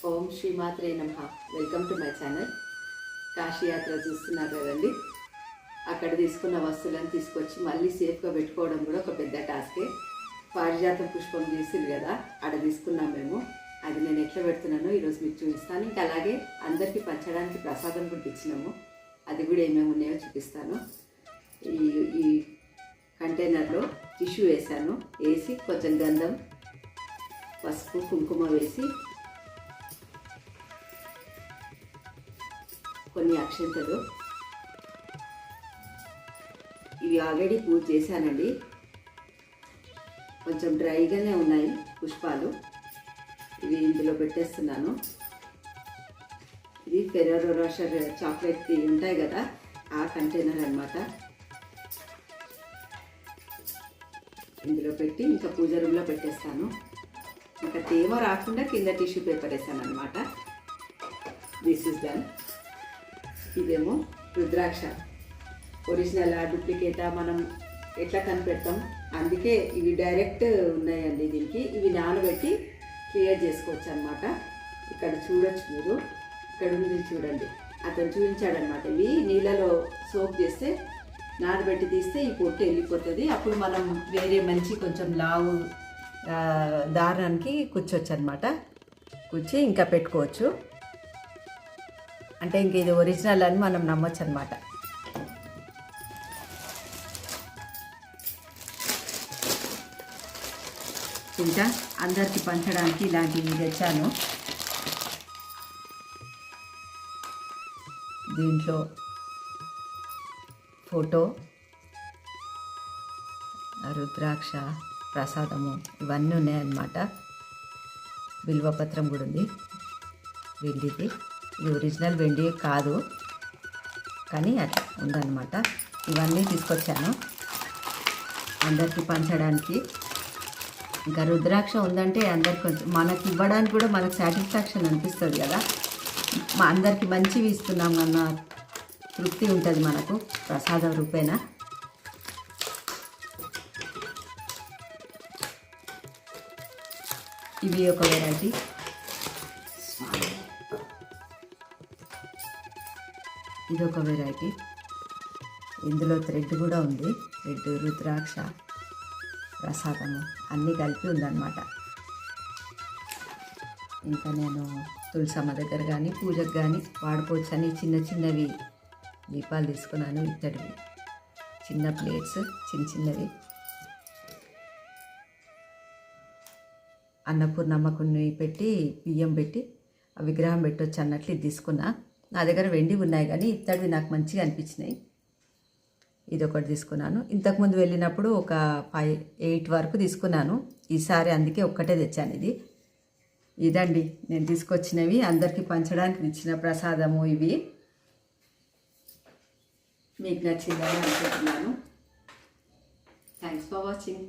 ఓం శ్రీమాత్రే నమః. Welcome to my channel. కాశీయాత్ర చూస్తున్నారు కదండి. అక్కడ తీసుకున్న వస్తువులను తీసుకొచ్చి మళ్ళీ సేఫ్గా పెట్టుకోవడం కూడా ఒక పెద్ద టాస్కే. పారిజాత పుష్పం తీసిరు కదా, అక్కడ తీసుకున్నాం మేము. అది నేను ఎట్లా పెడుతున్నానో ఈరోజు మీకు చూపిస్తాను. ఇంకా అలాగే అందరికీ పంచడానికి ప్రసాదం కూడా ఇచ్చినాము. అది కూడా ఏమేమి ఉన్నాయో చూపిస్తాను. ఈ కంటైనర్లో టిష్యూ వేసాను. వేసి కొంచెం గంధం, పసుపు, కుంకుమ వేసి కొన్ని అక్షంతలు. ఇవి ఆల్రెడీ పూజ చేశానండి. కొంచెం డ్రైగానే ఉన్నాయి పుష్పాలు. ఇవి ఇందులో పెట్టేస్తున్నాను. ఇది ఫెర్రో రోషర్ చాక్లెట్ ఉంటాయి కదా, ఆ కంటైనర్ అన్నమాట. ఇందులో పెట్టి ఇంకా పూజ రూమ్లో పెట్టేస్తాను. ఇంకా తేమ రాకుండా కింద టిష్యూ పేపర్ వేసాను అనమాట. This is done. ఇదేమో రుద్రాక్ష. ఒరిజినల్ డూప్లికేటా మనం ఎట్లా కనిపెడతాం, అందుకే ఇవి డైరెక్ట్ ఉన్నాయండి దీనికి. ఇవి నానబెట్టి క్లియర్ చేసుకోవచ్చు అనమాట. ఇక్కడ చూడొచ్చు మీరు, ఇక్కడ ఉంది చూడండి. అతను చూపించాడనమాట. ఇవి నీళ్ళలో సోప్ చేస్తే నానబెట్టి తీస్తే ఈ పొట్టు వెళ్ళిపోతుంది. అప్పుడు మనం వేరే మంచి కొంచెం లావు దారానికి కూర్చోవచ్చు అనమాట. కూర్చి ఇంకా పెట్టుకోవచ్చు. అంటే ఇంక ఇది ఒరిజినల్ అని మనం నమ్మొచ్చు అనమాట. ఇంకా అందరికి పంచడానికి ఇలాంటివి తెచ్చాను. దీంట్లో ఫోటో, రుద్రాక్ష, ప్రసాదము ఇవన్నీ ఉన్నాయన్నమాట. బిల్వపత్రం కూడా ఉంది. వెండిది. ఇది ఒరిజినల్ వెండి కాదు, కానీ అట్లా ఉందన్నమాట. ఇవన్నీ తీసుకొచ్చాను అందరికీ పంచడానికి. ఇంకా రుద్రాక్ష ఉందంటే అందరికి కొంచెం మనకి ఇవ్వడానికి కూడా మనకు సాటిస్ఫాక్షన్ అనిపిస్తుంది కదా. అందరికీ మంచివి ఇస్తున్నాం అన్న తృప్తి ఉంటుంది మనకు ప్రసాదం రూపేణా. ఇవి ఒక వెరైటీ. ఇది ఒక వెరైటీ. ఇందులో థ్రెడ్ కూడా ఉంది. థ్రెడ్, రుద్రాక్ష, ప్రసాదము అన్నీ కలిపి ఉందన్నమాట. ఇంకా నేను తులసమ్మ దగ్గర కానీ పూజకు కానీ వాడుకోవచ్చు అని చిన్న చిన్నవి దీపాలు తీసుకున్నాను. ఇత్తడివి చిన్న ప్లేట్స్, చిన్న చిన్నవి. అన్నపూర్ణమ్మకుని పెట్టి బియ్యం పెట్టి ఆ విగ్రహం పెట్టవచ్చు అన్నట్లు ఇది తీసుకున్నా. నా దగ్గర వెండి ఉన్నాయి కానీ ఇత్తడివి నాకు మంచిగా అనిపించినాయి. ఇది ఒకటి తీసుకున్నాను. ఇంతకుముందు వెళ్ళినప్పుడు ఒక 5-8 వరకు తీసుకున్నాను. ఈసారి అందుకే ఒక్కటే తెచ్చాను. ఇదండి నేను తీసుకొచ్చినవి, అందరికీ పంచడానికి ఇచ్చిన ప్రసాదము. ఇవి మీకు నచ్చిందని అనుకుంటున్నాను. Thanks for watching.